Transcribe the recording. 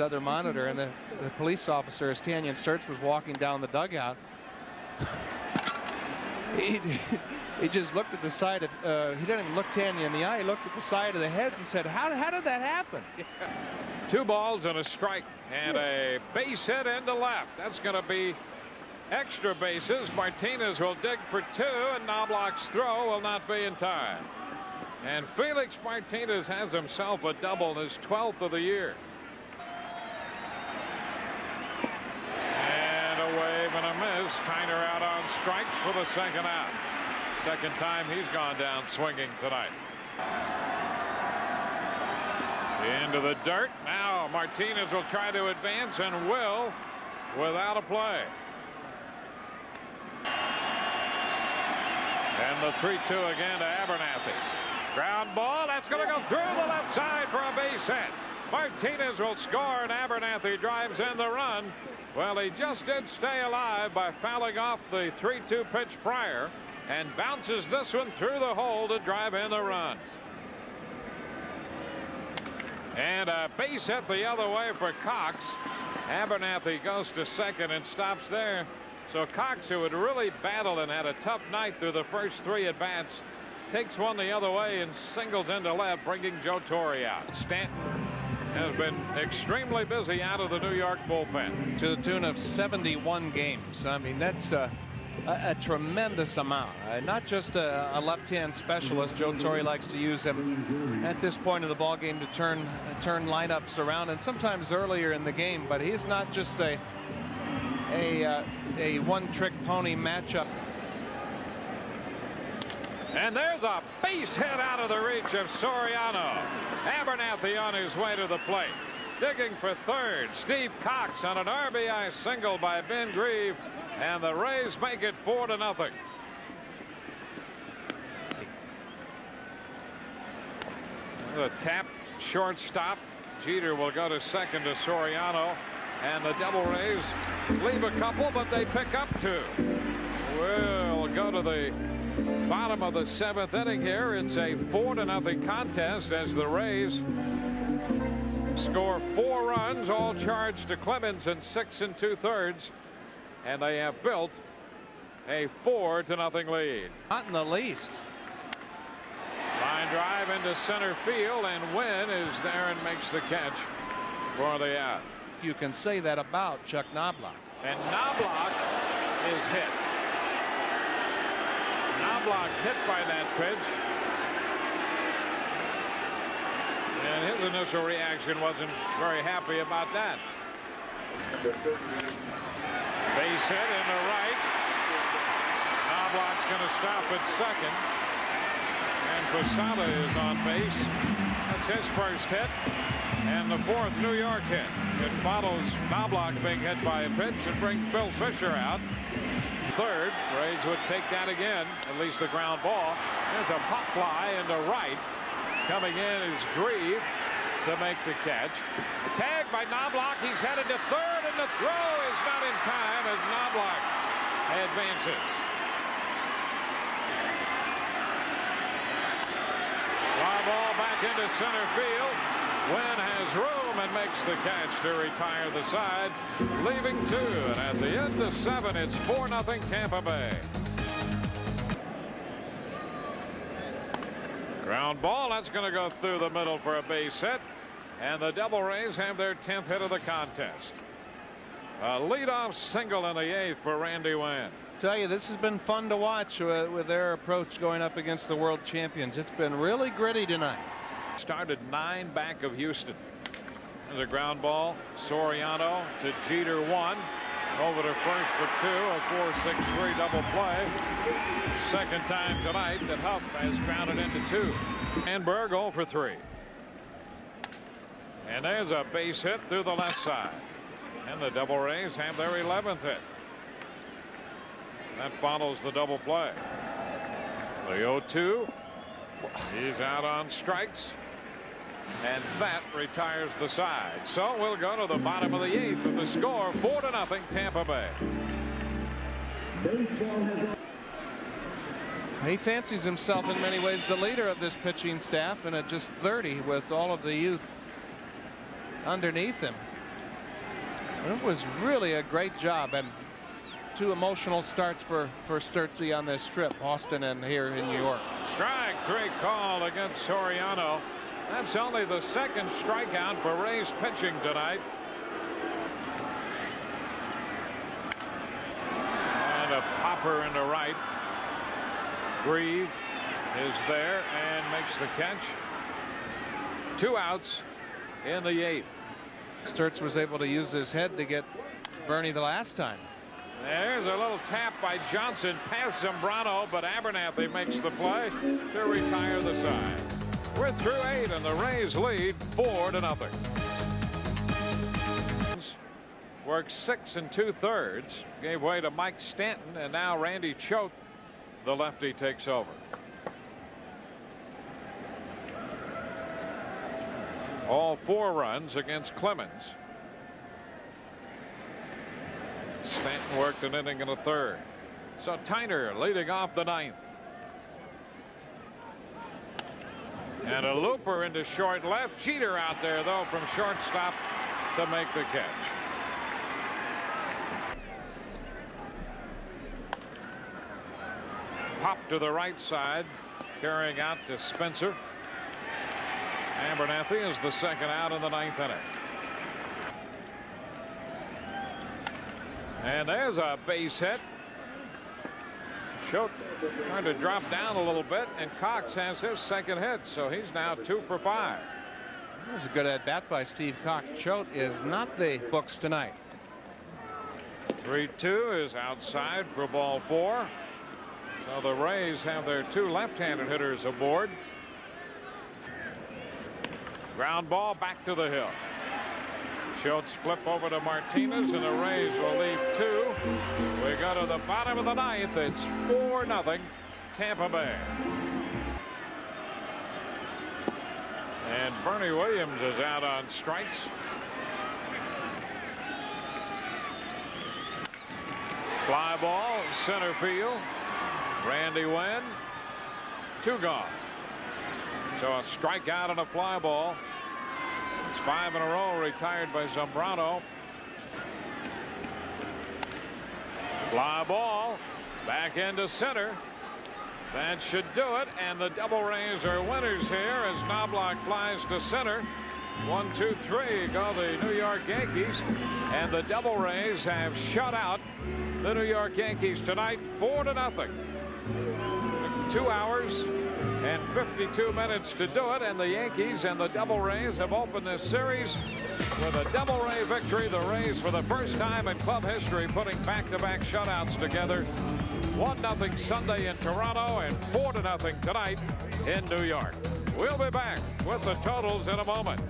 other monitor, and the police officer, as Tanyan Sturts was walking down the dugout, he just looked at the side of, he didn't even look Tanyan in the eye, he looked at the side of the head and said, how did that happen? 2 balls and a strike and a base hit into left. That's going to be extra bases. Martinez will dig for 2, and Knobloch's throw will not be in time. And Felix Martinez has himself a double, his 12th of the year. And a wave and a miss. Tyner out on strikes for the second out. Second time he's gone down swinging tonight. Into the dirt. Now Martinez will try to advance and will without a play. And the 3-2 again to Abernathy. Ground ball. That's going to go through the left side for a base hit. Martinez will score, and Abernathy drives in the run. Well, he just did stay alive by fouling off the 3-2 pitch prior and bounces this one through the hole to drive in the run. And a base hit the other way for Cox. Abernathy goes to second and stops there. So Cox, who had really battled and had a tough night through the first 3 at-bats, takes one the other way and singles into left, bringing Joe Torre out. Stanton has been extremely busy out of the New York bullpen. To the tune of 71 games. I mean, that's a tremendous amount. Not just a left-hand specialist. Joe Torre likes to use him at this point of the ball game to turn lineups around, and sometimes earlier in the game. But he's not just a one-trick pony matchup. And there's a base hit out of the reach of Soriano. Abernathy on his way to the plate. Digging for third, Steve Cox on an RBI single by Ben Grieve, and the Rays make it 4-0. The tap shortstop. Jeter will go to second to Soriano, and the Devil Rays leave a couple, but they pick up 2. We'll go to the bottom of the 7th inning here. It's a 4-0 contest as the Rays score 4 runs, all charged to Clemens in 6 2/3, and they have built a 4-0 lead. Not in the least. Line drive into center field, and Wynn is there and makes the catch for the out. You can say that about Chuck Knobloch. And Knobloch is hit. Knobloch hit by that pitch, and his initial reaction wasn't very happy about that. Base hit in the right. Knobloch's going to stop at second, and Posada is on base. That's his first hit, and the 4th New York hit. It follows Knobloch being hit by a pitch and brings Bill Fisher out. Third, Rays would take that again, at least the ground ball. There's a pop fly into right. Coming in is Grieve to make the catch. Tag by Knobloch. He's headed to third, and the throw is not in time as Knobloch advances. Fly ball back into center field. Wynn has room and makes the catch to retire the side, leaving 2. And at the end of 7, it's 4-0 Tampa Bay. Ground ball. That's going to go through the middle for a base hit. And the Devil Rays have their 10th hit of the contest. A leadoff single in the 8th for Randy Wynn. Tell you, this has been fun to watch with their approach going up against the world champions. It's been really gritty tonight. Started 9 back of Houston. There's a ground ball. Soriano to Jeter 1. Over to first for 2. A 4-6-3 double play. Second time tonight that Huff has grounded into 2. Sandberg 0 for 3. And there's a base hit through the left side. And the Devil Rays have their 11th hit. That follows the double play. The 0-2. He's out on strikes. And that retires the side. So we'll go to the bottom of the 8th with the score 4-0 Tampa Bay. He fancies himself in many ways the leader of this pitching staff, and at just 30 with all of the youth underneath him. It was really a great job, and 2 emotional starts for Sturtsy on this trip, Austin and here in New York. Strike 3 call against Soriano. That's only the 2nd strikeout for Rays pitching tonight. And a popper into right. Grieve is there and makes the catch. 2 outs in the 8th. Sturts was able to use his head to get Bernie the last time. There's a little tap by Johnson past Zambrano, but Abernathy makes the play to retire the side. We're through 8 and the Rays lead 4-0. Worked 6 2/3, gave way to Mike Stanton, and now Randy Choate, the lefty, takes over. All 4 runs against Clemens. Stanton worked an inning and a 1/3. So Tyner leading off the 9th. And a looper into short left. Jeter out there though from shortstop to make the catch. Pop to the right side, carrying out to Spencer. Abernathy is the 2nd out in the 9th inning. And there's a base hit. Choate trying to drop down a little bit, and Cox has his 2nd hit, so he's now 2 for 5. That was a good at bat by Steve Cox. Choate is not the books tonight. 3-2 is outside for ball 4. So the Rays have their 2 left-handed hitters aboard. Ground ball back to the hill. Schultz flip over to Martinez, and the Rays will leave 2. We go to the bottom of the 9th. It's 4-0 Tampa Bay. And Bernie Williams is out on strikes. Fly ball, center field. Randy Wynn, 2 gone. So a strikeout and a fly ball. It's 5 in a row retired by Zambrano. Fly ball back into center. That should do it, and the Double Rays are winners here as Knobloch flies to center. 1, 2, 3 go the New York Yankees, and the Double Rays have shut out the New York Yankees tonight 4-0. 2 hours and 52 minutes to do it, and the Yankees and the Double Rays have opened this series with a Double Ray victory. The Rays, for the first time in club history, putting back-to-back shutouts together. 1-0 Sunday in Toronto and 4-0 tonight in New York. We'll be back with the totals in a moment.